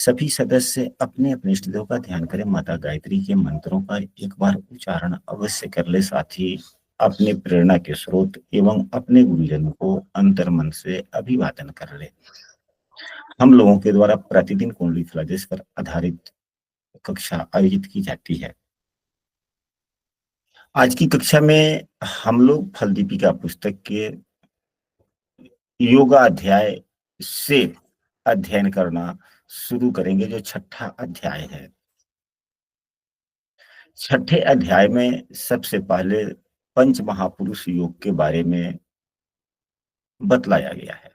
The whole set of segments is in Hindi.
सभी सदस्य अपने अपने इष्ट देव का ध्यान करें। माता गायत्री के मंत्रों का एक बार उच्चारण अवश्य कर ले। साथ ही अपने प्रेरणा के स्रोत एवं अपने गुरुजनों को अंतर मन से अभिवादन कर ले। हम लोगों के द्वारा प्रतिदिन कुंडली फलादेश पर आधारित कक्षा आयोजित की जाती है। आज की कक्षा में हम लोग फल दीपिका पुस्तक के योगा अध्याय से अध्ययन करना शुरू करेंगे, जो छठा अध्याय है। छठे अध्याय में सबसे पहले पंच महापुरुष योग के बारे में बतलाया गया है।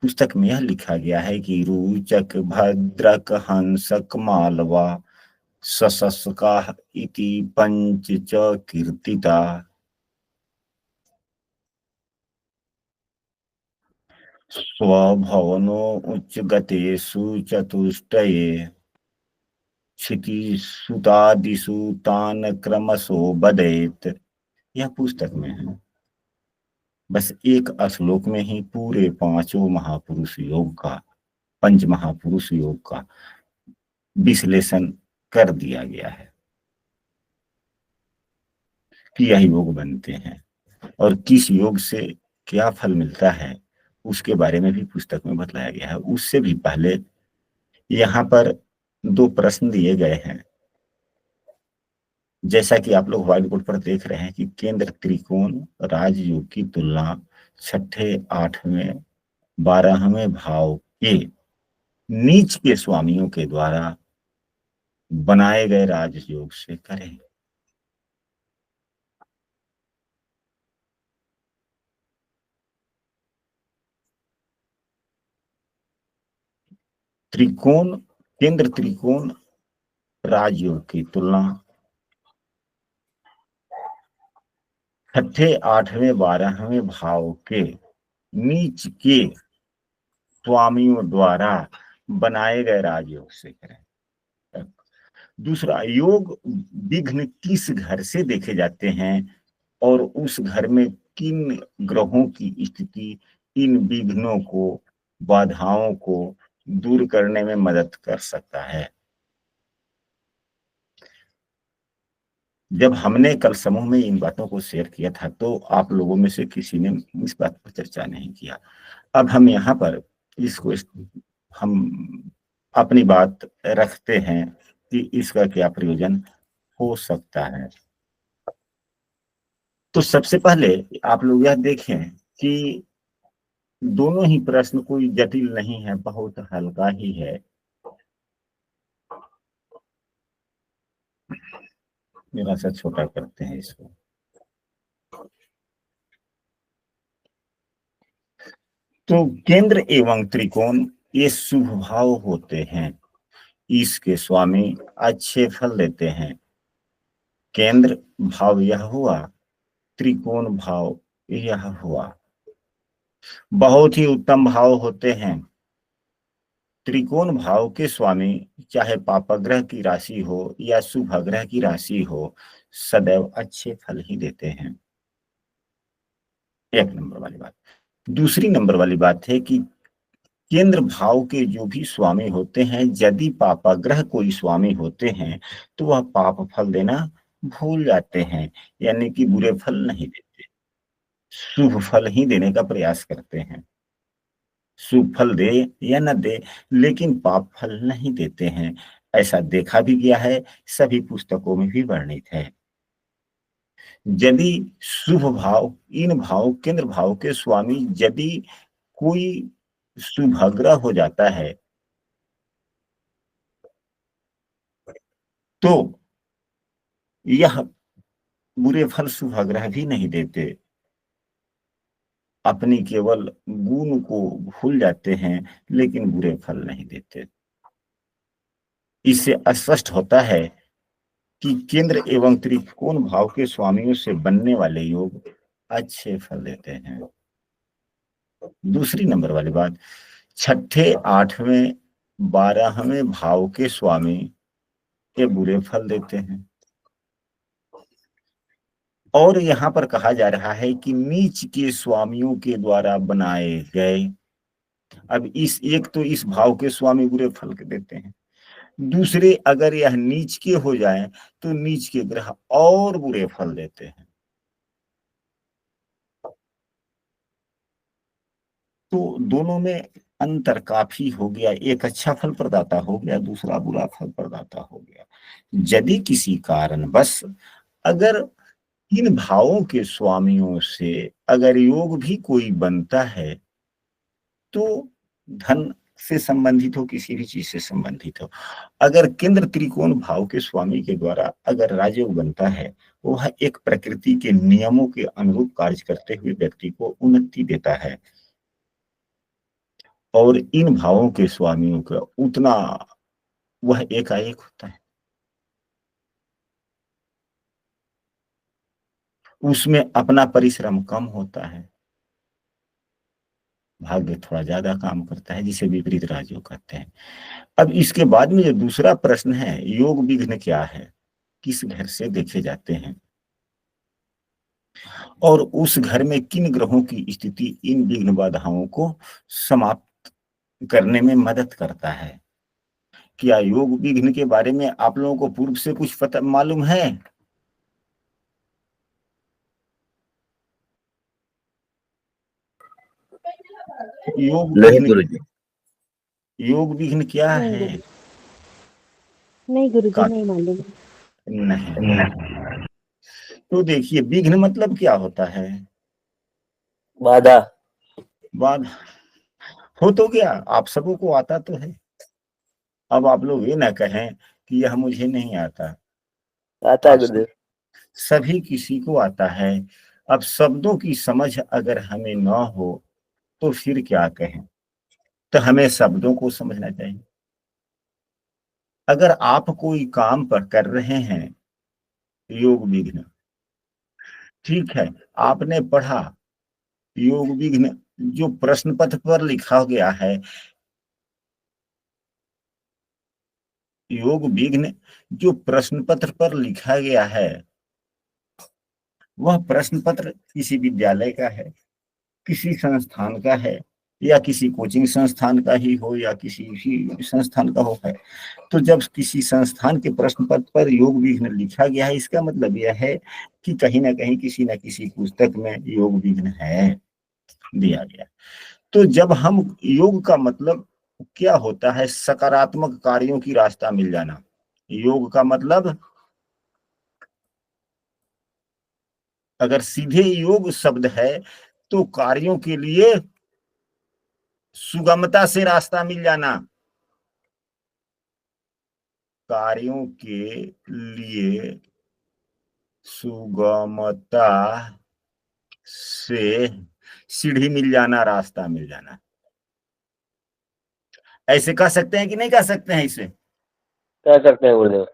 पुस्तक में यह लिखा गया है कि रुचक भद्रक हंसक मालवा ससस्का इति पंच च कीर्तिता स्वभवनो उच्च गतेषु चतुष्टये क्षितिसुतादिषु तान क्रमशो बदेत। यह पुस्तक में है। बस एक श्लोक में ही पूरे पांचों महापुरुष योग का, पंच महापुरुष योग का विश्लेषण कर दिया गया है कि यह योग बनते हैं और किस योग से क्या फल मिलता है, उसके बारे में भी पुस्तक में बतलाया गया है। उससे भी पहले यहाँ पर दो प्रश्न दिए गए हैं। जैसा कि आप लोग व्हाइट बोर्ड पर देख रहे हैं कि केंद्र त्रिकोण राजयोग की तुलना छठे, आठवें, 12वें भाव के नीच के स्वामियों के द्वारा बनाए गए राजयोग से करें। त्रिकोण, केंद्र त्रिकोण राजयोग की तुलना छठे, आठवें, 12वें भाव के नीच के स्वामियों द्वारा बनाए गए राजयोग से करें। दूसरा, योग विघ्न किस घर से देखे जाते हैं और उस घर में किन ग्रहों की स्थिति इन विघ्नों को, बाधाओं को दूर करने में मदद कर सकता है। जब हमने कल समूह में इन बातों को शेयर किया था तो आप लोगों में से किसी ने इस बात पर चर्चा नहीं किया। अब हम यहाँ पर इसको हम अपनी बात रखते हैं कि इसका क्या प्रयोजन हो सकता है। तो सबसे पहले आप लोग यह देखें कि दोनों ही प्रश्न कोई जटिल नहीं है, बहुत हल्का ही है। मेरा सा छोटा करते हैं इसको। तो केंद्र एवं त्रिकोण ये शुभ भाव होते हैं। इसके स्वामी अच्छे फल देते हैं। केंद्र भाव यह हुआ, त्रिकोण भाव यह हुआ। बहुत ही उत्तम भाव होते हैं। त्रिकोण भाव के स्वामी चाहे पापग्रह की राशि हो या शुभ ग्रह की राशि हो, सदैव अच्छे फल ही देते हैं। एक नंबर वाली बात। दूसरी नंबर वाली बात है कि केंद्र भाव के जो भी स्वामी होते हैं, यदि पापाग्रह कोई स्वामी होते हैं तो वह पाप फल देना भूल जाते हैं, यानी कि बुरे फल नहीं देते, शुभ फल ही देने का प्रयास करते हैं। शुभ फल दे या न दे, लेकिन पाप फल नहीं देते हैं। ऐसा देखा भी गया है, सभी पुस्तकों में भी वर्णित है। यदि शुभ भाव, इन भाव, केंद्र भाव के स्वामी यदि कोई शुभाग्रह हो जाता है तो यह बुरे फल शुभाग्रह भी नहीं देते, अपनी केवल गुण को भूल जाते हैं, लेकिन बुरे फल नहीं देते। इससे स्पष्ट होता है कि केंद्र एवं त्रिकोण भाव के स्वामियों से बनने वाले योग अच्छे फल देते हैं। दूसरी नंबर वाली बात, छठे, आठवें, 12वें भाव के स्वामी के बुरे फल देते हैं। और यहाँ पर कहा जा रहा है कि नीच के स्वामियों के द्वारा बनाए गए अब इस एक तो इस भाव के स्वामी बुरे फल के देते हैं, दूसरे अगर यह नीच के हो जाए तो नीच के ग्रह और बुरे फल देते हैं। तो दोनों में अंतर काफी हो गया, एक अच्छा फल प्रदाता हो गया, दूसरा बुरा फल प्रदाता हो गया। यदि किसी कारण बस अगर इन भावों के स्वामियों से अगर योग भी कोई बनता है, तो धन से संबंधित हो, किसी भी चीज से संबंधित हो, अगर केंद्र त्रिकोण भाव के स्वामी के द्वारा अगर राजयोग बनता है, वह एक प्रकृति के नियमों के अनुरूप कार्य करते हुए व्यक्ति को उन्नति देता है। और इन भावों के स्वामियों का उतना वह एकाएक होता है, उसमें अपना परिश्रम कम होता है, भाग्य थोड़ा ज्यादा काम करता है, जिसे विपरीत राजयोग कहते हैं। अब इसके बाद में जो दूसरा प्रश्न है, योग विघ्न क्या है, किस घर से देखे जाते हैं, और उस घर में किन ग्रहों की स्थिति इन विघ्न बाधाओं को समाप्त करने में मदद करता है। क्या योग विघ्न के बारे में आप लोगों को पूर्व से कुछ पता मालूम है? योग नहीं विघ्न, गुरुजी। योग विघ्न क्या नहीं है? गुरु नहीं गुरुजी, नहीं मालूम। नहीं। तो देखिए, विघ्न मतलब क्या होता है? बाधा। बाधा। हो तो गया, आप सबों को आता तो है। अब आप लोग ये ना कहें कि यह मुझे नहीं आता, आता है आप गुरुदेव। सभी किसी को आता है। अब शब्दों की समझ अगर हमें ना हो तो फिर क्या कहें, तो हमें शब्दों को समझना चाहिए। अगर आप कोई काम पर कर रहे हैं, योग विघ्न, ठीक है, आपने पढ़ा, योग विघ्न जो प्रश्न पत्र पर लिखा गया है, योग विघ्न जो प्रश्न पत्र पर लिखा गया है, वह प्रश्न पत्र किसी विद्यालय का है, किसी संस्थान का है, या किसी कोचिंग संस्थान का ही हो, या किसी संस्थान का हो है। तो जब किसी संस्थान के प्रश्न पत्र पर योग विघ्न लिखा गया है, इसका मतलब यह है कि कहीं ना कहीं किसी न किसी पुस्तक में योग विघ्न है, दिया गया। तो जब हम योग का मतलब क्या होता है, सकारात्मक कार्यों की रास्ता मिल जाना। योग का मतलब अगर सीधे योग शब्द है तो कार्यों के लिए सुगमता से रास्ता मिल जाना, कार्यों के लिए सुगमता से सीढ़ी मिल जाना, रास्ता मिल जाना। ऐसे कह सकते हैं कि नहीं कह सकते हैं इसे? कह सकते हैं गुरुदेव।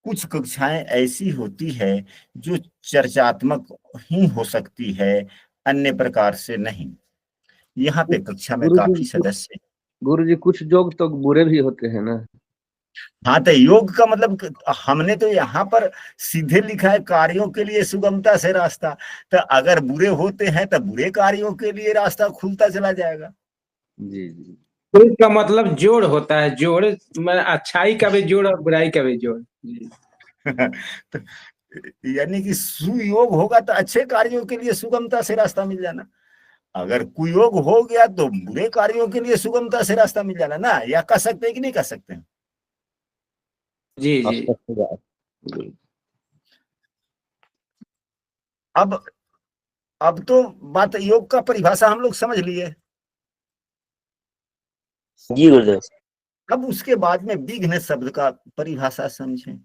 कुछ कक्षाएं ऐसी होती है जो चर्चात्मक ही हो सकती है, अन्य प्रकार से नहीं। यहाँ पे कक्षा में काफी गुरुजी सदस्य। गुरुजी कुछ योग तो बुरे भी होते हैं ना। हाँ, तो योग का मतलब हमने तो यहाँ पर सीधे लिखा है कार्यों के लिए सुगमता से रास्ता, तो अगर बुरे होते हैं तो बुरे कार्यों के लिए रास्ता खुलता चला जाएगा। जी जी। तो इसका मतलब जोड़ होता है, जोड़ मैं अच्छाई का भी जोड़ और बुराई का भी जोड़। जी। तो यानी कि सुयोग होगा तो अच्छे कार्यों के लिए सुगमता से रास्ता मिल जाना, अगर कुयोग हो गया तो बुरे कार्यों के लिए सुगमता से रास्ता मिल जाना ना, या कह सकते हैं कि नहीं कह सकते हैं? जी जी। अब तो बात योग का परिभाषा हम लोग समझ लिए। जी गुरुदेव। अब उसके बाद में विघ्न शब्द का परिभाषा समझें।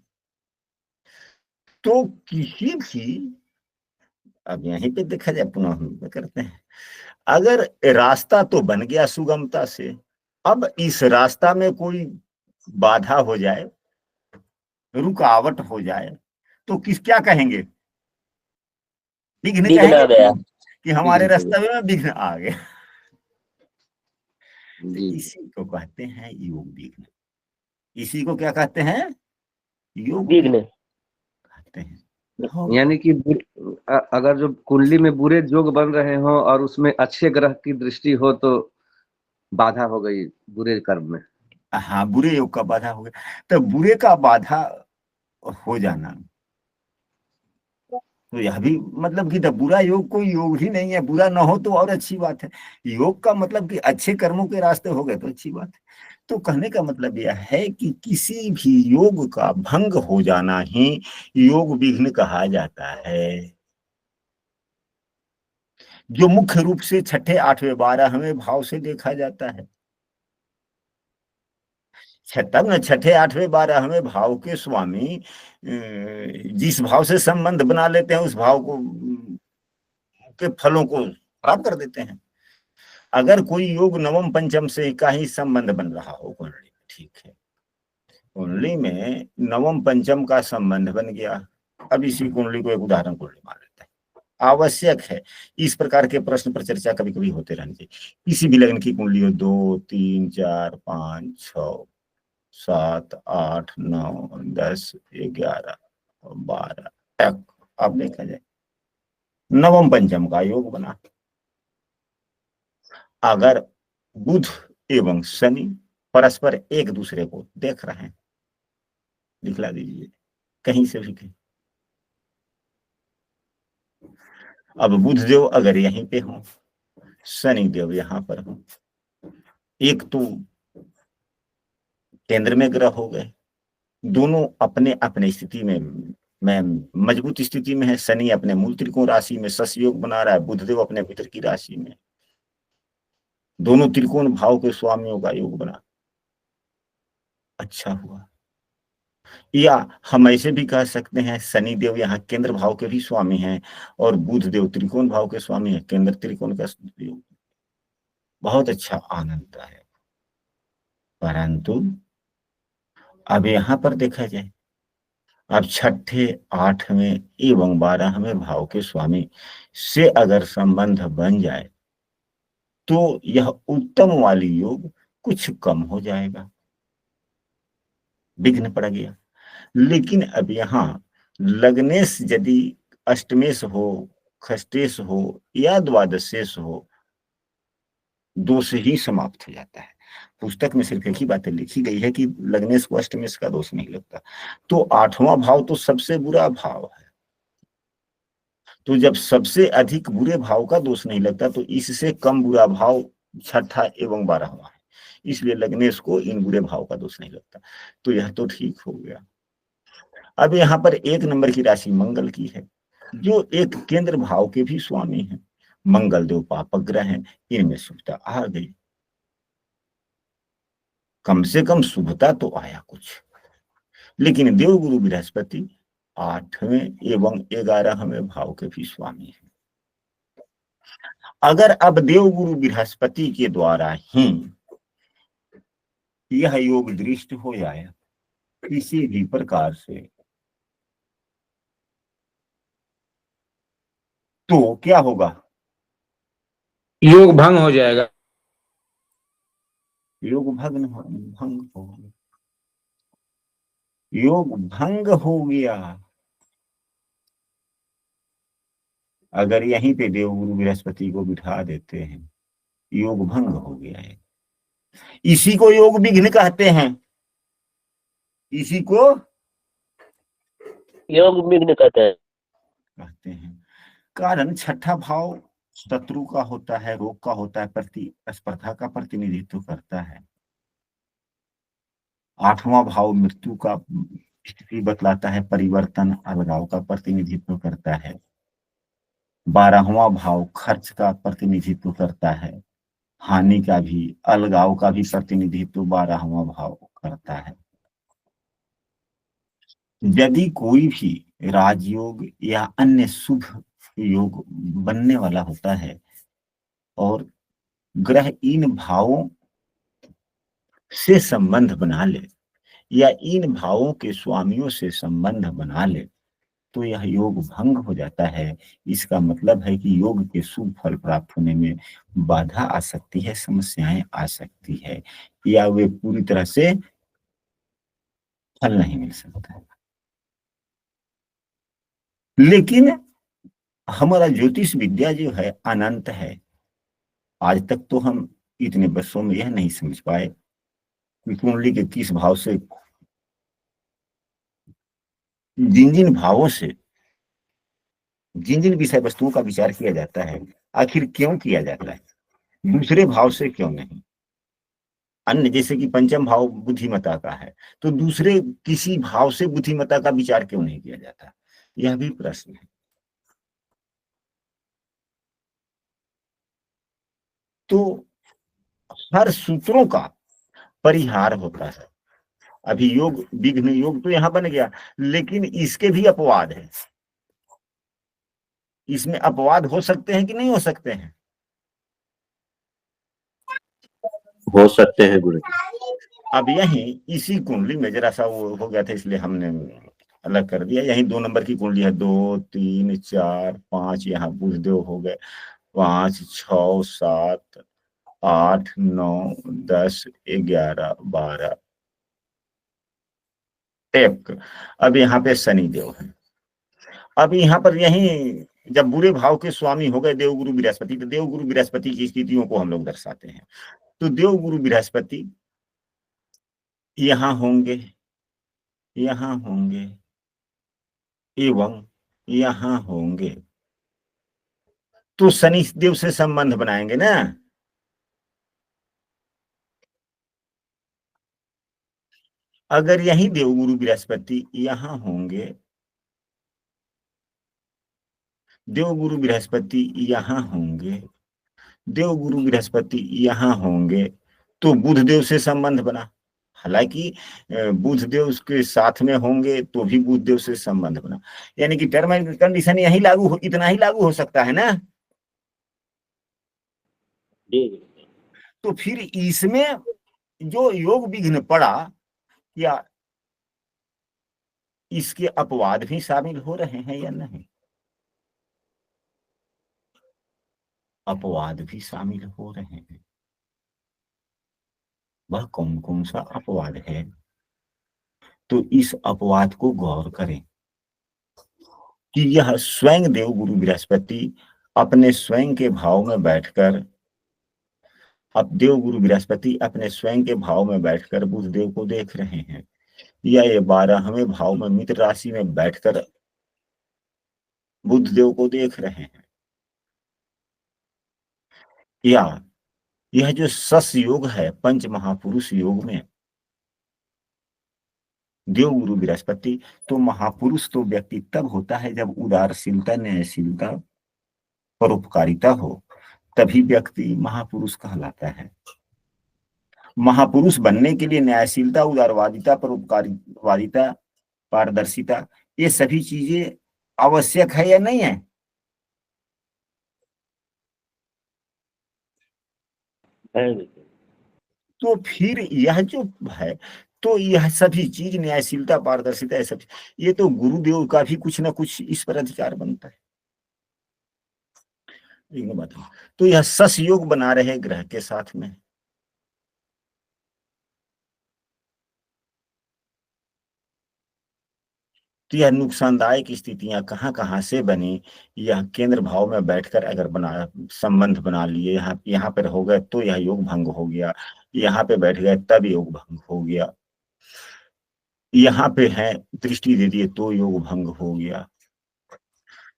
तो किसी भी, अब यहीं पे देखा जाए, पुनः हम करते हैं, अगर रास्ता तो बन गया सुगमता से, अब इस रास्ता में कोई बाधा हो जाए, रुकावट हो जाए, तो किस क्या कहेंगे? विघ्न विघ्न आ कहेंगे गया। कि हमारे विघ्न आ रास्ते में विघ्न आ गया। तो जी इसी को कहते हैं योग विघ्न। इसी को क्या कहते हैं? योग विघ्न विघ्न। कहते हैं। होगा। यानी कि अगर जो कुंडली में बुरे योग बन रहे हो और उसमें अच्छे ग्रह की दृष्टि हो तो बाधा हो गई बुरे कर्म में। हाँ, बुरे योग का बाधा हो गया। तो बुरे का बाधा हो जाना, तो यह भी मतलब कि बुरा योग कोई योग ही नहीं है। बुरा ना हो तो और अच्छी बात है। योग का मतलब कि अच्छे कर्मों के रास्ते हो गए तो अच्छी बात है। तो कहने का मतलब यह है कि किसी भी योग का भंग हो जाना ही योग विघ्न कहा जाता है, जो मुख्य रूप से छठे, आठवें, 12वें भाव से देखा जाता है। तब न छठे, आठवें, 12वें भाव के स्वामी जिस भाव से संबंध बना लेते हैं उस भाव को के फलों को खराब कर देते हैं। अगर कोई योग नवम पंचम से का ही संबंध बन रहा हो कुंडली में, ठीक है, कुंडली में नवम पंचम का संबंध बन गया। अब इसी कुंडली को एक उदाहरण कुंडली मान लेते हैं। आवश्यक है इस प्रकार के प्रश्न पर चर्चा कभी कभी होते रहनी चाहिए। किसी भी लग्न की कुंडली हो, 2, 3, 4, 5, 6, 7, 8, 9, 10, 11, 12 तक अब देखा जाए नवम पंचम का योग बना। अगर बुध एवं शनि परस्पर एक दूसरे को देख रहे हैं, दिखला दीजिए कहीं से भी कहीं। अब बुध देव अगर यहीं पे हो, शनि देव यहां पर हो, एक तो केंद्र में ग्रह हो गए, दोनों अपने अपने स्थिति में मजबूत स्थिति में है। शनि अपने मूल त्रिकोण राशि में शश योग बना रहा है, बुधदेव अपने मित्र की राशि में, दोनों त्रिकोण भाव के स्वामियों का योग बना, अच्छा हुआ। या हम ऐसे भी कह सकते हैं शनि देव यहाँ केंद्र भाव के भी स्वामी हैं और बुध देव त्रिकोण भाव के स्वामी हैं, केंद्र त्रिकोण का योग, बहुत अच्छा आनंद है। परंतु अब यहां पर देखा जाए, अब छठे, 8वें एवं 12वें भाव के स्वामी से अगर संबंध बन जाए तो यह उत्तम वाली योग कुछ कम हो जाएगा, विघ्न पड़ गया। लेकिन अब यहाँ लग्नेश यदि अष्टमेश हो, खष्टेश हो या द्वादशेश हो, दोष ही समाप्त हो जाता है। पुस्तक में सिर्फ एक ही बातें लिखी गई है कि लग्नेश को अष्टमेश का दोष नहीं लगता। तो 8वां भाव तो सबसे बुरा भाव है, तो जब सबसे अधिक बुरे भाव का दोष नहीं लगता तो इससे कम बुरा भाव छठा एवं 12वां है, इसलिए लग्नेश को इन बुरे भाव का दोष नहीं लगता। तो यह तो ठीक हो गया। अब यहाँ पर 1 नंबर की राशि मंगल की है, जो एक केंद्र भाव के भी स्वामी हैं। मंगल देव पापक ग्रह हैं, इनमें शुभता आ गई, कम से कम शुभता तो आया कुछ। लेकिन देवगुरु बृहस्पति 8वें एवं 11वें भाव के भी स्वामी हैं। अगर अब देवगुरु बृहस्पति के द्वारा ही यह योग दृष्ट हो जाए किसी भी प्रकार से, तो क्या होगा? योग भंग हो जाएगा। योग भंग हो गया, योग भंग हो गया। अगर यहीं पे देवगुरु बृहस्पति को बिठा देते हैं, योग भंग हो गया है। इसी को योग विघ्न कहते हैं, इसी को योग विघ्न कहते हैं। कारण छठा भाव शत्रु का होता है, रोग का होता है, प्रतिस्पर्धा का प्रतिनिधित्व करता है। 8वां भाव मृत्यु का स्थिति बतलाता है, परिवर्तन अलगाव का प्रतिनिधित्व करता है। 12वां भाव खर्च का प्रतिनिधित्व करता है, हानि का भी, अलगाव का भी प्रतिनिधित्व 12वां भाव करता है। यदि कोई भी राजयोग या अन्य शुभ योग बनने वाला होता है और ग्रह इन भावों से संबंध बना ले या इन भावों के स्वामियों से संबंध बना ले तो यह योग भंग हो जाता है। इसका मतलब है कि योग के शुभ फल प्राप्त होने में बाधा आ सकती है, समस्याएं आ सकती है, या वे पूरी तरह से फल नहीं मिल सकता है। लेकिन हमारा ज्योतिष विद्या जो है अनंत है। आज तक तो हम इतने वर्षों में यह नहीं समझ पाए कि कुंडली के किस भाव से, जिन जिन भावों से जिन जिन विषय वस्तुओं का विचार किया जाता है, आखिर क्यों किया जाता है, दूसरे भाव से क्यों नहीं। अन्य जैसे कि पंचम भाव बुद्धिमत्ता का है, तो दूसरे किसी भाव से बुद्धिमत्ता का विचार क्यों नहीं किया जाता, यह भी प्रश्न है। तो हर सूत्रों का परिहार होता है। अभी योग विघ्न योग तो यहां बन गया, लेकिन इसके भी अपवाद है। इसमें अपवाद हो सकते हैं कि नहीं हो सकते हैं? हो सकते हैं गुरु जी। अब यही इसी कुंडली में जरा सा वो हो गया था, इसलिए हमने अलग कर दिया। यही 2 नंबर की कुंडली है, 2 3 4 5, यहाँ बुधदेव हो गए 5 6 7 8 9 10 11 12 1। अब यहाँ पे शनि देव है। अब यहाँ पर यही जब बुरे भाव के स्वामी हो गए देवगुरु बृहस्पति, तो देवगुरु बृहस्पति की स्थितियों को हम लोग दर्शाते हैं। तो देवगुरु बृहस्पति यहाँ होंगे, यहाँ होंगे एवं यहाँ होंगे, तो शनि देव से संबंध बनाएंगे ना। अगर यही देवगुरु बृहस्पति यहाँ होंगे, देवगुरु बृहस्पति यहाँ होंगे, देवगुरु बृहस्पति यहाँ होंगे, तो बुध देव से संबंध बना। हालांकि बुध देव के साथ में होंगे तो भी बुध देव से संबंध बना, यानी कि टर्म एंड कंडीशन यही लागू हो, इतना ही लागू हो सकता है ना। तो फिर इसमें जो योग विघ्न पड़ा, या इसके अपवाद भी शामिल हो रहे हैं या नहीं? अपवाद भी शामिल हो रहे हैं। वह कौन कौन सा अपवाद है, तो इस अपवाद को गौर करें कि यह स्वयं देव गुरु बृहस्पति अपने स्वयं के भाव में बैठकर, अब देव गुरु बृहस्पति अपने स्वयं के भाव में बैठकर बुध देव को देख रहे हैं, या ये 12वें भाव में मित्र राशि में बैठकर बुध देव को देख रहे हैं, या यह जो सस योग है पंच महापुरुष योग में देव गुरु बृहस्पति, तो महापुरुष तो व्यक्ति तब होता है जब उदारशीलता, न्यायशीलता, परोपकारिता हो, तभी व्यक्ति महापुरुष कहलाता है। महापुरुष बनने के लिए न्यायशीलता, उदारवादिता, परोपकारिता, पारदर्शिता, ये सभी चीजें आवश्यक है या नहीं है? तो फिर यह जो है, तो यह सभी चीज न्यायशीलता, पारदर्शिता, ये सब, ये तो गुरुदेव का भी कुछ ना कुछ इस पर अधिकार बनता है। तो यह सस योग बना रहे ग्रह के साथ में, तो यह नुकसानदायक स्थितियां कहाँ कहाँ से बनी। यह केंद्र भाव में बैठकर अगर बना संबंध बना लिए, यहाँ पर हो गए तो यह योग भंग हो गया, यहाँ पे बैठ गए तब योग भंग हो गया, यहाँ पे है दृष्टि दे दिए तो योग भंग हो गया।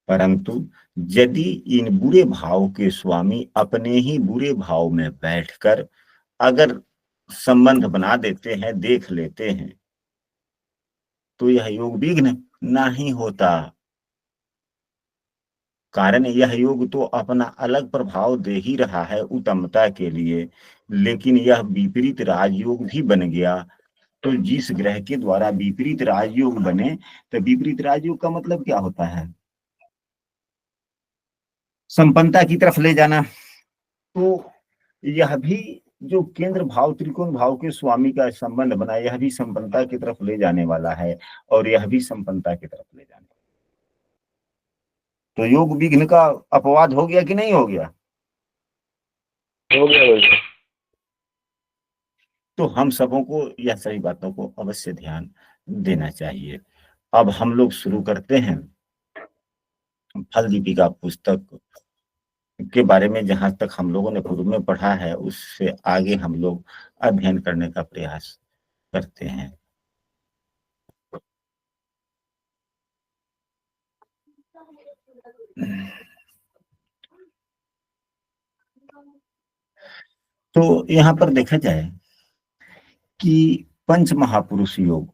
परंतु यदि इन बुरे भाव के स्वामी अपने ही बुरे भाव में बैठकर अगर संबंध बना देते हैं, देख लेते हैं, तो यह योग विघ्न नहीं होता। कारण यह योग तो अपना अलग प्रभाव दे ही रहा है उत्तमता के लिए, लेकिन यह विपरीत राजयोग भी बन गया। तो जिस ग्रह के द्वारा विपरीत राजयोग बने, तो विपरीत राजयोग का मतलब क्या होता है? संपन्नता की तरफ ले जाना। तो यह भी जो केंद्र भाव त्रिकोण भाव के स्वामी का संबंध बना, यह भी संपन्नता की तरफ ले जाने वाला है, और यह भी संपन्नता की तरफ ले जाने। तो योग विघ्न का अपवाद हो गया कि नहीं हो गया? हो गया। तो हम सबों को यह सभी बातों को अवश्य ध्यान देना चाहिए। अब हम लोग शुरू करते हैं फल दीपिका पुस्तक के बारे में जहां तक हम लोगों ने पूर्व में पढ़ा है, उससे आगे हम लोग अध्ययन करने का प्रयास करते हैं। तो यहाँ पर देखा जाए कि पंच महापुरुष योग,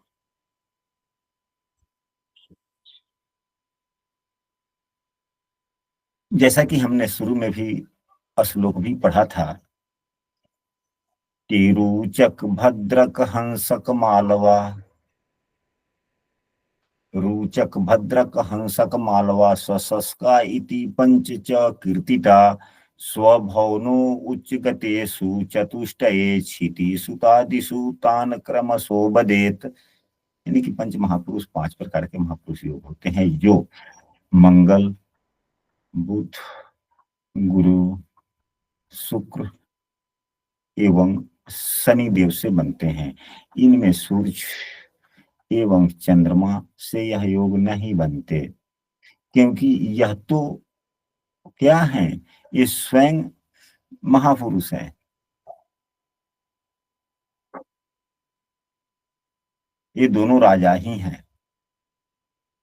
जैसा कि हमने शुरू में भी श्लोक भी पढ़ा था कि रुचक भद्रक हंसक मालवा, रुचक भद्रक हंसक मालवा स्वसस्का इति पंच च कीर्तिता स्वभवनो उच्च गतेषु चतुष्टये क्षिति सुतादिषु तान क्रमशो बदेत। यानी कि पंच महापुरुष 5 प्रकार के महापुरुष योग होते हैं जो मंगल, बुध, गुरु, शुक्र एवं शनि देव से बनते हैं। इनमें सूर्य एवं चंद्रमा से यह योग नहीं बनते, क्योंकि यह तो क्या है, ये स्वयं महापुरुष है। ये दोनों राजा ही हैं।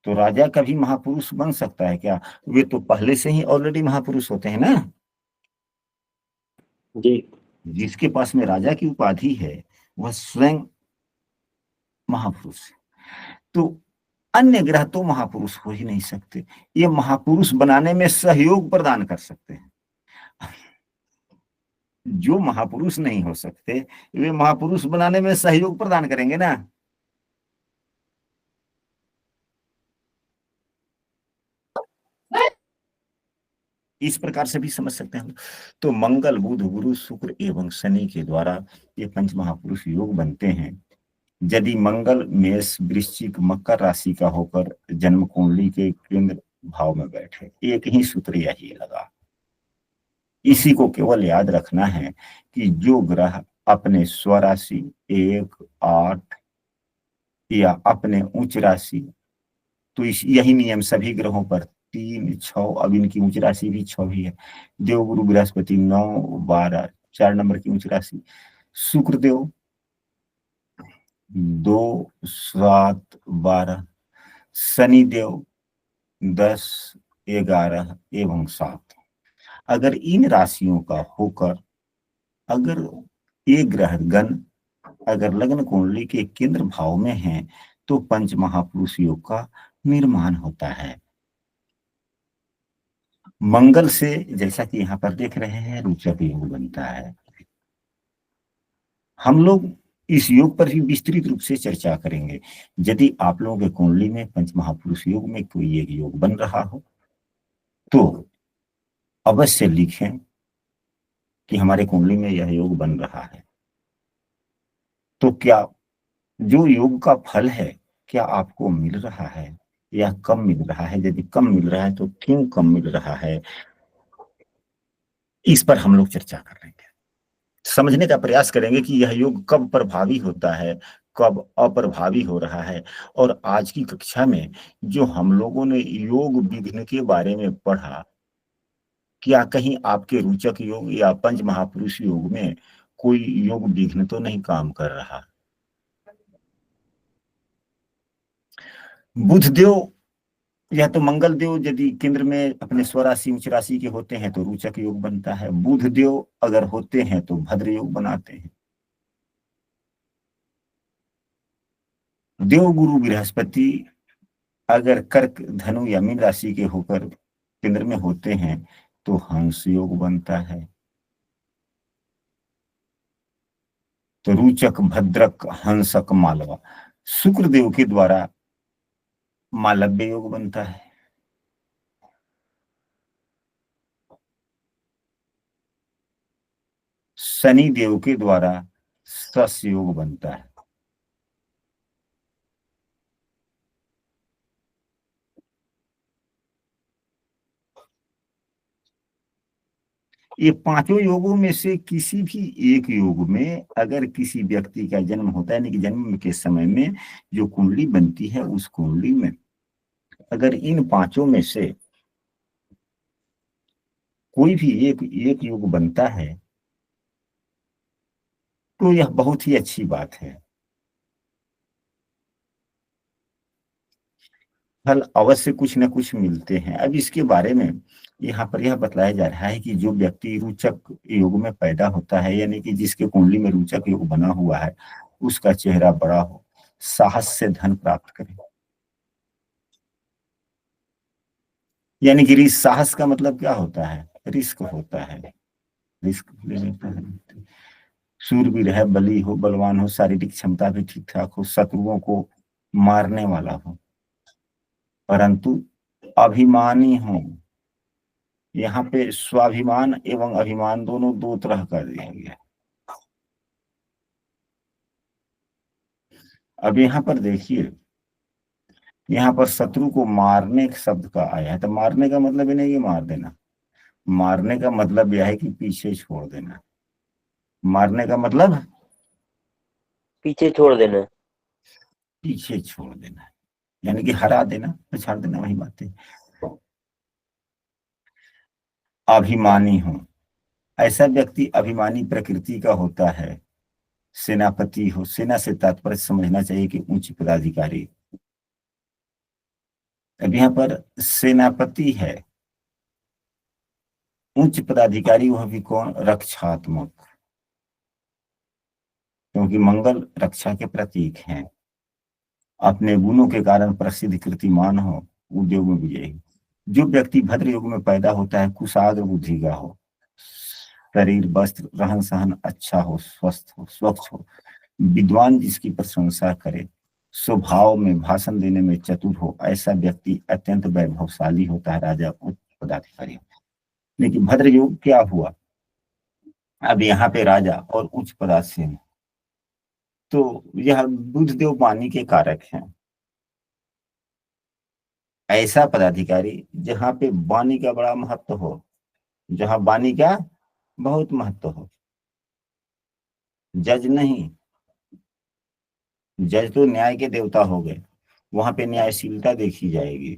तो राजा कभी महापुरुष बन सकता है क्या? वे तो पहले से ही ऑलरेडी महापुरुष होते हैं ना। जी, जिसके पास में राजा की उपाधि है वह स्वयं महापुरुष है। तो अन्य ग्रह तो महापुरुष हो ही नहीं सकते। ये महापुरुष बनाने में सहयोग प्रदान कर सकते हैं। जो महापुरुष नहीं हो सकते वे महापुरुष बनाने में सहयोग प्रदान करेंगे ना। इस प्रकार से भी समझ सकते हैं हम। तो मंगल, बुध, गुरु, शुक्र एवं शनि के द्वारा ये पंच महापुरुष योग बनते हैं। यदि मंगल मेष, वृश्चिक, मकर राशि का होकर जन्म कुंडली के केंद्र भाव में बैठे, एक ही सूत्र यही लगा। इसी को केवल याद रखना है कि जो ग्रह अपने स्वराशि 1, 8 या अपने उच्च राशि, तो यही नियम सभी ग्रहों पर 3, 6, अब इनकी उच्च राशि भी 6 ही है। देवगुरु बृहस्पति 9, 12, 4 नंबर की उच्च राशि। शुक्रदेव 2, 7, 12, शनिदेव 10, 11 एवं 7। अगर इन राशियों का होकर अगर ये ग्रह गण अगर लग्न कुंडली के केंद्र भाव में है तो पंच महापुरुष योग का निर्माण होता है। मंगल से, जैसा कि यहाँ पर देख रहे हैं, रुचक योग बनता है। हम लोग इस योग पर भी विस्तृत रूप से चर्चा करेंगे। यदि आप लोगों के कुंडली में पंच महापुरुष योग में कोई एक योग बन रहा हो तो अवश्य लिखें कि हमारे कुंडली में यह योग बन रहा है। तो क्या जो योग का फल है क्या आपको मिल रहा है या कम मिल रहा है? यदि कम मिल रहा है तो क्यों कम मिल रहा है, इस पर हम लोग चर्चा करेंगे। समझने का प्रयास करेंगे कि यह योग कब प्रभावी होता है, कब अप्रभावी हो रहा है। और आज की कक्षा में जो हम लोगों ने योग विघ्न के बारे में पढ़ा, क्या कहीं आपके रुचक योग या पंच महापुरुष योग में कोई योग विघ्न तो नहीं काम कर रहा? बुधदेव या तो मंगल देव यदि केंद्र में अपने स्वराशि उच्च राशि के होते हैं तो रुचक योग बनता है। बुध देव अगर होते हैं तो भद्र योग बनाते हैं। देव गुरु बृहस्पति अगर कर्क, धनु या मीन राशि के होकर केंद्र में होते हैं तो हंस योग बनता है। तो रुचक, भद्रक, हंसक, मालवा, शुक्र देव के द्वारा मालव्य योग बनता है। शनि देव के द्वारा सस योग बनता है। ये पांचों योगों में से किसी भी एक योग में अगर किसी व्यक्ति का जन्म होता है, यानी कि जन्म के समय में जो कुंडली बनती है उस कुंडली में अगर इन पांचों में से कोई भी एक एक योग बनता है तो यह बहुत ही अच्छी बात है। फल अवश्य कुछ न कुछ मिलते हैं। अब इसके बारे में यहाँ पर यह बतलाया जा रहा है कि जो व्यक्ति रोचक योग में पैदा होता है, यानी कि जिसके कुंडली में रोचक योग बना हुआ है, उसका चेहरा बड़ा हो, साहस से धन प्राप्त करे। यानी कि साहस का मतलब क्या होता है? रिस्क होता है, रिस्क ले लेता है। शूरवीर है, बली हो, बलवान हो, शारीरिक क्षमता भी ठीक ठाक हो, शत्रुओं को मारने वाला हो, परंतु अभिमानी हो। यहाँ पे स्वाभिमान एवं अभिमान दोनों दो तरह कर दिया गया। अब यहाँ पर देखिए, यहाँ पर शत्रु को मारने शब्द का आया है, तो मारने का मतलब ही नहीं है मार देना। मारने का मतलब यह है कि पीछे छोड़ देना। मारने का मतलब पीछे छोड़ देना। पीछे छोड़ देना, यानी कि हरा देना, पछाड़ देना, वही बात है। अभिमानी हो, ऐसा व्यक्ति अभिमानी प्रकृति का होता है। सेनापति हो, सेना से तात्पर्य समझना चाहिए कि उच्च पदाधिकारी। अब यहाँ पर सेनापति है, उच्च पदाधिकारी, वह भी कौन? रक्षात्मक, क्योंकि मंगल रक्षा के प्रतीक हैं। अपने गुणों के कारण प्रसिद्ध, कीर्तिमान हो, उद्योग में विजयी। जो व्यक्ति भद्र योग में पैदा होता है, कुशाग्र बुद्धि का हो, शरीर, वस्त्र, रहन सहन अच्छा हो, स्वस्थ हो, स्वच्छ हो, विद्वान जिसकी प्रशंसा करे, स्वभाव में, भाषण देने में चतुर हो, ऐसा व्यक्ति अत्यंत वैभवशाली होता है, राजा, उच्च पदाधिकारी। लेकिन भद्र योग क्या हुआ? अब यहाँ पे राजा और उच्च पदासीन, तो यह बुध देव वाणी के कारक हैं। ऐसा पदाधिकारी जहाँ पे वाणी का बड़ा महत्व हो, जहाँ वाणी का बहुत महत्व हो। जज नहीं, जज तो न्याय के देवता हो गए, वहां पे न्यायशीलता देखी जाएगी।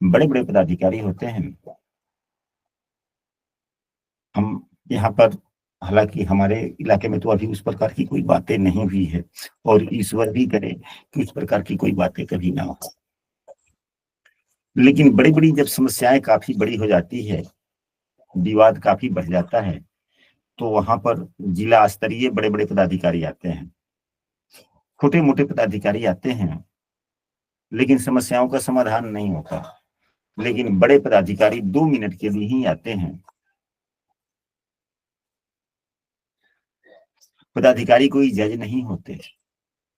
बड़े बड़े पदाधिकारी होते हैं। हम यहाँ पर, हालांकि हमारे इलाके में तो अभी उस प्रकार की कोई बातें नहीं हुई है, और ईश्वर भी करे कि उस प्रकार की कोई बातें कभी ना हो। लेकिन बड़ी बड़ी जब समस्याएं काफी बड़ी हो जाती है, विवाद काफी बढ़ जाता है, तो वहां पर जिला स्तरीय बड़े बड़े पदाधिकारी आते हैं, छोटे मोटे पदाधिकारी आते हैं, लेकिन समस्याओं का समाधान नहीं होता। लेकिन बड़े पदाधिकारी 2 मिनट के लिए ही आते हैं। पदाधिकारी कोई जज नहीं होते,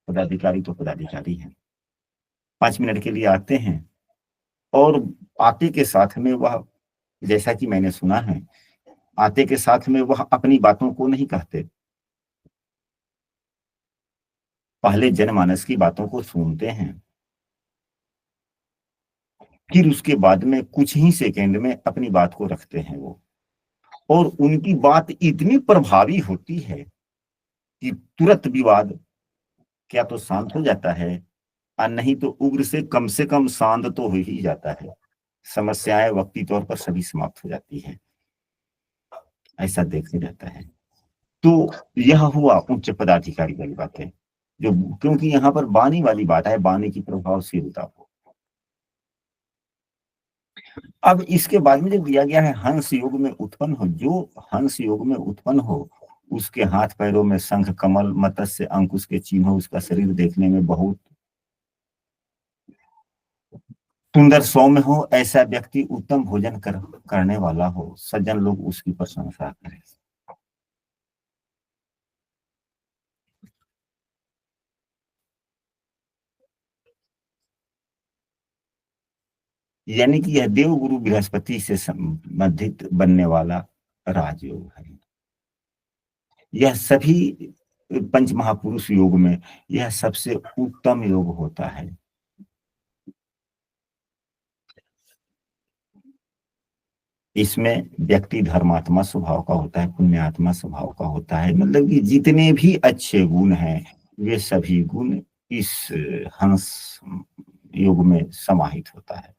पदाधिकारी तो पदाधिकारी हैं। 5 मिनट के लिए आते हैं, और आते के साथ में वह, जैसा कि मैंने सुना है, आते के साथ में वह अपनी बातों को नहीं कहते, पहले जनमानस की बातों को सुनते हैं, फिर उसके बाद में कुछ ही सेकंड में अपनी बात को रखते हैं वो। और उनकी बात इतनी प्रभावी होती है कि तुरंत विवाद क्या तो शांत हो जाता है, और नहीं तो उग्र से कम शांत तो हो ही जाता है। समस्याएं वक्ती तौर पर सभी समाप्त हो जाती है, ऐसा देखा जाता है। तो यह हुआ उच्च पदाधिकारी वाली बात है, जो, क्योंकि यहाँ पर वाणी वाली बात है, वाणी की प्रभावशीलता हो। अब इसके बाद में जब दिया गया है हंस योग में उत्पन्न हो, जो हंस योग में उत्पन्न हो, उसके हाथ पैरों में शंख, कमल, मत्स्य, अंकुश के चिन्ह हो, उसका शरीर देखने में बहुत सुंदर सौम्य हो, ऐसा व्यक्ति उत्तम भोजन करने वाला हो, सज्जन लोग उसकी प्रशंसा करें। यानी कि यह देव गुरु बृहस्पति से संबंधित बनने वाला राजयोग है। यह सभी पंच महापुरुष योग में यह सबसे उत्तम योग होता है। इसमें व्यक्ति धर्मात्मा स्वभाव का होता है, पुण्यात्मा स्वभाव का होता है, मतलब कि जितने भी अच्छे गुण हैं वे सभी गुण इस हंस योग में समाहित होता है।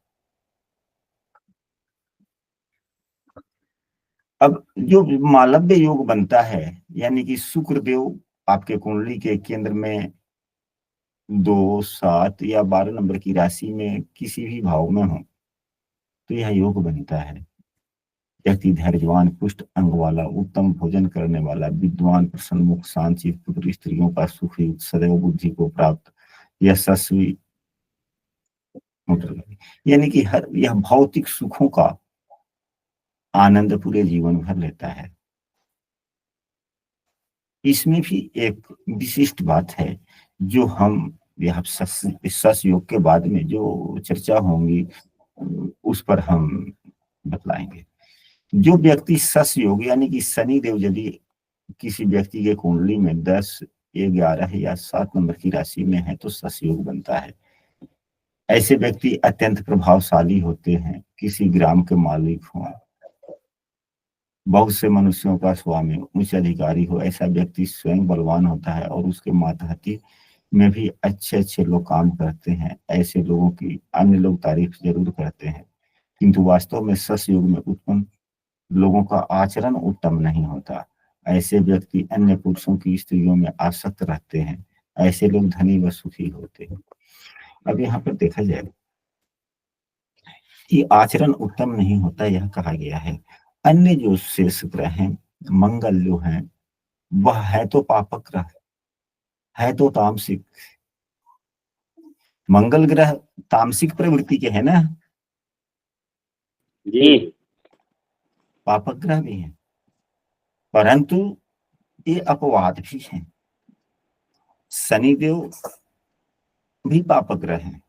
अब जो मालव्य योग बनता है, यानी कि शुक्र देव आपके कुंडली के केंद्र में 2, 7 या 12 नंबर की राशि में किसी भी भाव में हो, तो यह योग बनता है। व्यक्ति धैर्यवान, पुष्ट अंग वाला, उत्तम भोजन करने वाला, विद्वान, प्रसन्नमुख, शांतचित्त, पुत्र, स्त्रियों का सुखी, सदैव बुद्धि को प्राप्त, यशस्वी, यानी कि हर यह भौतिक सुखों का आनंद पूरे जीवन भर लेता है। इसमें भी एक विशिष्ट बात है जो हम यह सस योग के बाद में जो चर्चा होंगी उस पर हम बतलाएंगे। जो व्यक्ति सस योग यानी कि शनि देव यदि किसी व्यक्ति के कुंडली में 10, 11 या 7 नंबर की राशि में है तो सस योग बनता है। ऐसे व्यक्ति अत्यंत प्रभावशाली होते हैं, किसी ग्राम के मालिक हों, बहुत से मनुष्यों का स्वामी, उच्च अधिकारी हो, ऐसा व्यक्ति स्वयं बलवान होता है और उसके मातहती में भी अच्छे अच्छे लोग काम करते हैं। ऐसे लोगों की अन्य लोग तारीफ जरूर करते हैं, किंतु वास्तव में सस युग में उत्पन्न लोगों का आचरण उत्तम नहीं होता। ऐसे व्यक्ति अन्य पुरुषों की स्त्रियों में आसक्त रहते हैं। ऐसे लोग धनी व सुखी होते हैं। अब यहाँ पर देखा जाए कि आचरण उत्तम नहीं होता, यह कहा गया है। अन्य जो शेष ग्रह हैं, मंगल जो है वह है तो पापक ग्रह, है तो तामसिक। मंगल ग्रह तामसिक प्रवृत्ति के है ना, जी पापक ग्रह भी है, परंतु ये अपवाद भी हैं। शनिदेव भी पापक ग्रह हैं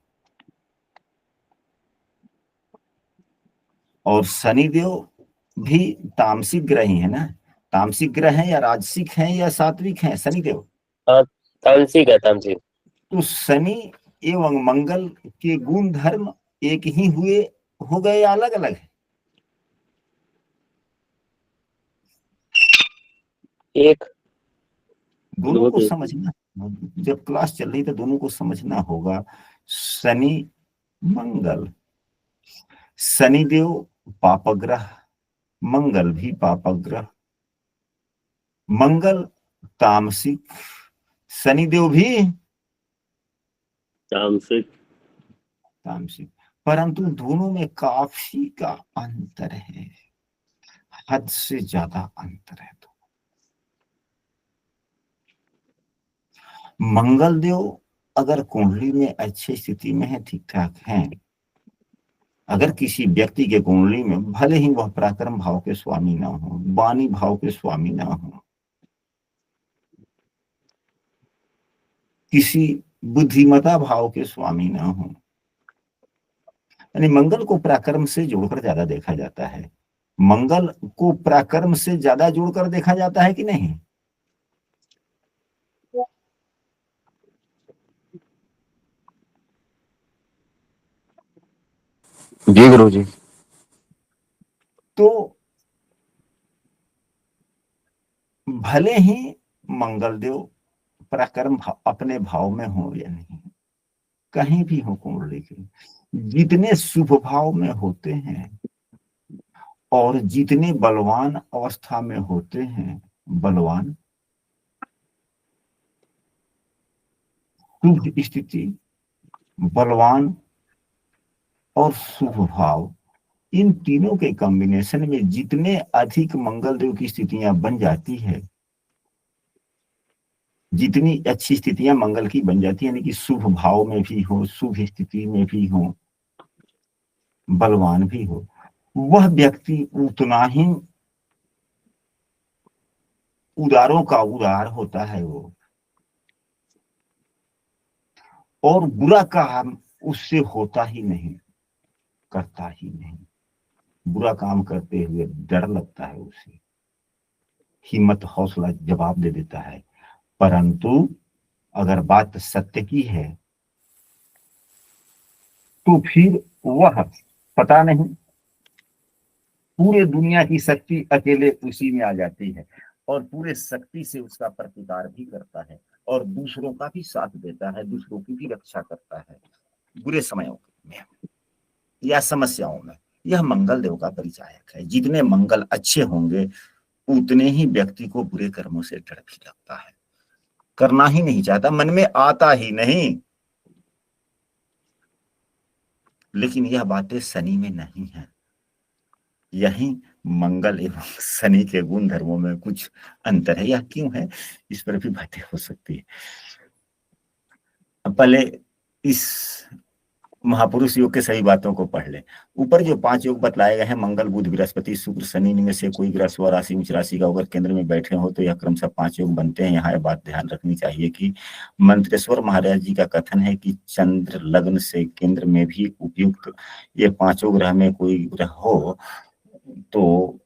और शनिदेव भी तामसिक ग्रह ही है ना। तामसिक ग्रह है या राजसिक है या सात्विक है शनिदेव? तामसिक है, तामसिक। तो शनि एवं मंगल के गुण धर्म एक ही हुए हो गए या अलग अलग है? एक दोनों को समझना, जब क्लास चल रही तो दोनों को समझना होगा। शनि मंगल, शनिदेव पापग्रह, मंगल भी पापग्रह। मंगल तामसिक, शनिदेव भी तामसिक। तामसिक, परंतु दोनों में काफी का अंतर है, हद से ज्यादा अंतर है। तो मंगल देव अगर कुंडली में अच्छी स्थिति में है, ठीक ठाक है, अगर किसी व्यक्ति के कुंडली में भले ही वह पराक्रम भाव के स्वामी ना हो, वाणी भाव के स्वामी ना हो, किसी बुद्धिमता भाव के स्वामी ना हो, यानी मंगल को पराक्रम से जोड़कर ज्यादा देखा जाता है। मंगल को पराक्रम से ज्यादा जोड़कर देखा जाता है कि नहीं? जी गुरु जी। तो भले ही मंगल देव पराक्रम अपने भाव में हो या नहीं, कहीं भी हो कुंडली के, जितने शुभ भाव में होते हैं और जितने बलवान अवस्था में होते हैं, बलवान शुभ स्थिति, बलवान और शुभ भाव, इन तीनों के कॉम्बिनेशन में जितने अधिक मंगल देव की स्थितियां बन जाती है, जितनी अच्छी स्थितियां मंगल की बन जाती है, यानी कि शुभ भाव में भी हो, शुभ स्थिति में भी हो, बलवान भी हो, वह व्यक्ति उतना ही उदारों का उदार होता है वो, और बुरा काम उससे होता ही नहीं, करता ही नहीं। बुरा काम करते हुए डर लगता है उसे, हिम्मत हौसला जवाब दे देता है। परंतु अगर बात सत्य की है तो फिर वह पता नहीं पूरे दुनिया की शक्ति अकेले उसी में आ जाती है और पूरे शक्ति से उसका प्रतिकार भी करता है और दूसरों का भी साथ देता है, दूसरों की भी रक्षा करता है। बुरे समयों में या समस्याओं में, यह मंगल देव का परिचायक है। जितने मंगल अच्छे होंगे उतने ही व्यक्ति को बुरे कर्मों से डर भी लगता है, करना ही नहीं चाहता, मन में आता ही नहीं। लेकिन यह बातें शनि में नहीं है। यही मंगल एवं शनि के गुण धर्मों में कुछ अंतर है, या क्यों है, इस पर भी बातें हो सकती है। पहले इस महापुरुष योग के सही बातों को पढ़ ले। ऊपर जो 5 योग बतलाए गए हैं, मंगल बुध बृहस्पति शुक्र शनि, में से कोई ग्रह स्वराशि उच्च राशि का अगर केंद्र में बैठे हो तो यह क्रमशः 5 योग बनते हैं। यहाँ बात ध्यान रखनी चाहिए कि मंत्रेश्वर महाराज जी का कथन है कि चंद्र लग्न से केंद्र में भी उपयुक्त ये 5 ग्रह में कोई ग्रह हो तो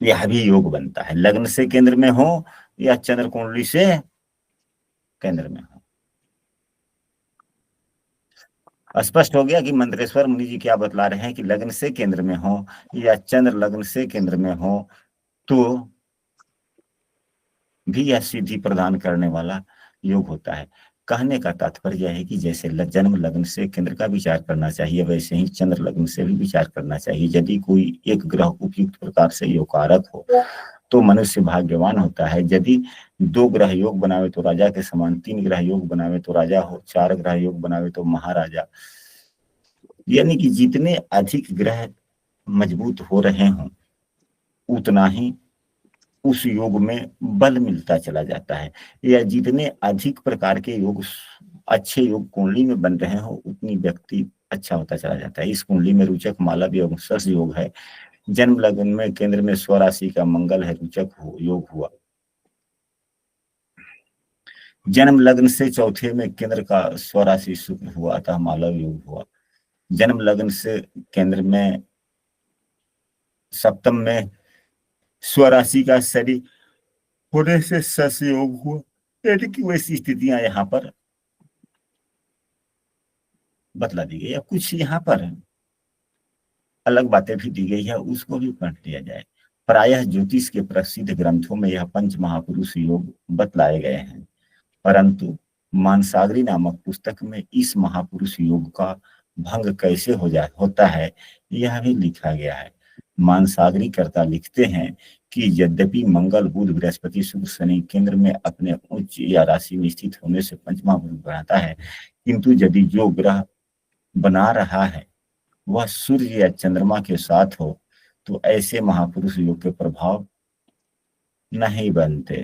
यह भी योग बनता है, लग्न से केंद्र में हो या चंद्र कुंडली से केंद्र में हो। स्पष्ट हो गया कि मंत्रेश्वर मुनि जी क्या बतला रहे हैं कि लग्न से केंद्र में हो या चंद्र लग्न से केंद्र में हो तो भी यह सिद्धि प्रदान करने वाला योग होता है। कहने का तात्पर्य है कि जैसे जन्म लग्न से केंद्र का विचार करना चाहिए, वैसे ही चंद्र लग्न से भी विचार करना चाहिए। यदि कोई एक ग्रह उपयुक्त प्रकार से योगकारक हो तो मनुष्य भाग्यवान होता है। यदि 2 ग्रह योग बनावे तो राजा के समान, 3 ग्रह योग बनावे तो राजा हो, 4 ग्रह योग बनावे तो महाराजा। यानी कि जितने अधिक ग्रह मजबूत हो रहे हों उतना ही उस योग में बल मिलता चला जाता है, या जितने अधिक प्रकार के योग अच्छे योग कुंडली में बन रहे हो उतनी व्यक्ति अच्छा होता चला जाता है। इस कुंडली में रुचक मालव योग सस योग है, जन्म लग्न में केंद्र में स्वराशि का मंगल है, रुचक योग हुआ। जन्म लग्न से चौथे में केंद्र का स्वराशि शुक्र हुआ, अतः मालव योग हुआ। जन्म लग्न से केंद्र में सप्तम में स्वराशि का शनि होने से सस योग हुआ। यानी कि वैसी स्थितियां यहाँ पर बतला दी गई है। कुछ यहाँ पर अलग बातें भी दी गई है, उसको भी पढ़ लिया जाए। प्रायः ज्योतिष के प्रसिद्ध ग्रंथों में यह 5 महापुरुष योग बतलाए गए हैं, परंतु मानसागरी नामक पुस्तक में इस महापुरुष योग का भंग कैसे होता है यह भी लिखा गया है। मानसागरी कर्ता लिखते हैं कि यद्यपि मंगल बुध बृहस्पति शुक्र शनि केंद्र में अपने उच्च या राशि में स्थित होने से 5 महापुरुष बनाता है, किंतु यदि जो ग्रह बना रहा है वह सूर्य या चंद्रमा के साथ हो तो ऐसे महापुरुष योग के प्रभाव नहीं बनते।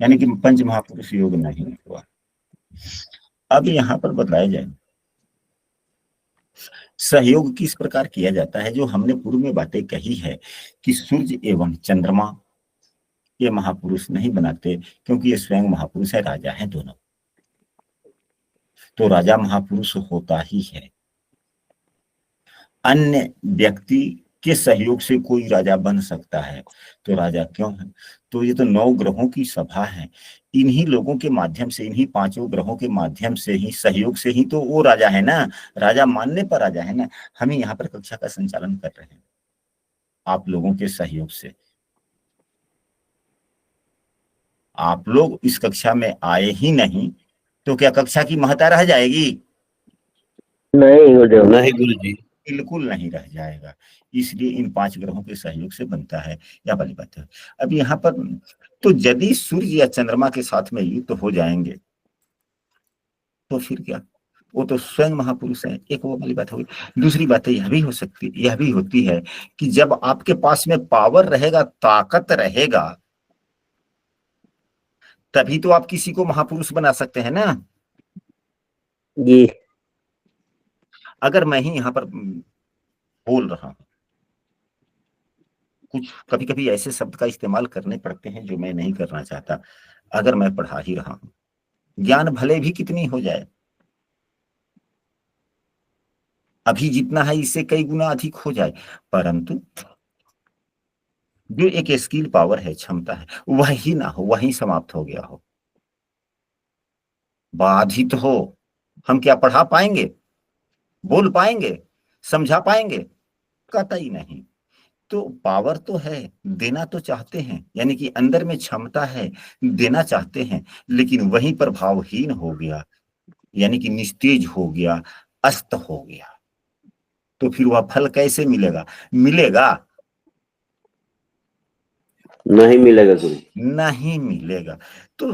यानी कि 5 महापुरुष योग नहीं हुआ। अब यहाँ पर बताया जाए सहयोग किस प्रकार किया जाता है। जो हमने पूर्व में बातें कही है कि सूर्य एवं चंद्रमा ये महापुरुष नहीं बनाते, क्योंकि ये स्वयं महापुरुष है, राजा है दोनों, तो राजा महापुरुष होता ही है। अन्य व्यक्ति के सहयोग से कोई राजा बन सकता है, तो राजा क्यों है? तो ये तो 9 ग्रहों की सभा है, इन्हीं लोगों के माध्यम से, इन्हीं 5 ग्रहों के माध्यम से ही, सहयोग से ही तो वो राजा है ना। राजा मानने पर राजा है ना। हम ही यहाँ पर कक्षा का संचालन कर रहे हैं आप लोगों के सहयोग से। आप लोग इस कक्षा में आए ही नहीं तो क्या कक्षा की महत्ता रह जाएगी? नहीं गुरुदेव, नहीं गुरुजी, बिल्कुल नहीं रह जाएगा। इसलिए इन 5 ग्रहों के सहयोग से बनता है, या वाली बात है। अब यहाँ पर तो यदि सूर्य या चंद्रमा के साथ में युक्त हो जाएंगे तो फिर क्या, वो तो स्वयं महापुरुष है। एक वो वाली बात होगी। दूसरी बात यह भी हो सकती, यह भी होती है कि जब आपके पास में पावर रहेगा, ताकत रहेगा, तभी तो आप किसी को महापुरुष बना सकते हैं ना जी। अगर मैं ही यहाँ पर बोल रहा हूं, कुछ कभी कभी ऐसे शब्द का इस्तेमाल करने पड़ते हैं जो मैं नहीं करना चाहता। अगर मैं पढ़ा ही रहा हूं, ज्ञान भले भी कितनी हो जाए, अभी जितना है इससे कई गुना अधिक हो जाए, परंतु जो एक स्किल पावर है, क्षमता है, वही ना हो, वही समाप्त हो गया हो, बाधित हो, हम क्या पढ़ा पाएंगे, बोल पाएंगे, समझा पाएंगे? कतई नहीं। तो पावर तो है, देना तो चाहते हैं, यानी कि अंदर में क्षमता है, देना चाहते हैं, लेकिन वही प्रभावहीन हो गया यानी कि निस्तेज हो गया, अस्त हो गया, तो फिर वह फल कैसे मिलेगा? मिलेगा? नहीं मिलेगा गुरु। नहीं मिलेगा। तो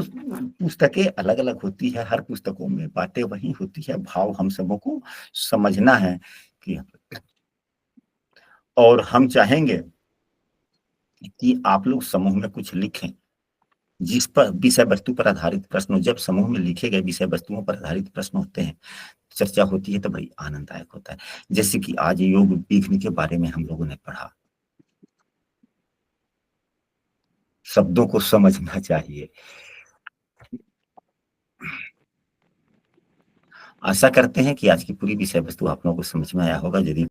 पुस्तकें अलग अलग होती है, हर पुस्तकों में बातें वही होती है, भाव हम सबों को समझना है कि, और हम चाहेंगे कि आप लोग समूह में कुछ लिखें जिस पर विषय वस्तु पर आधारित प्रश्न। जब समूह में लिखे गए विषय वस्तुओं पर आधारित प्रश्न होते हैं, चर्चा होती है, तो बड़ी आनंददायक होता है। जैसे कि आज योग विघ्न के बारे में हम लोगों ने पढ़ा, शब्दों को समझना चाहिए। आशा करते हैं कि आज की पूरी विषय वस्तु आप लोगों को समझ में आया होगा। यदि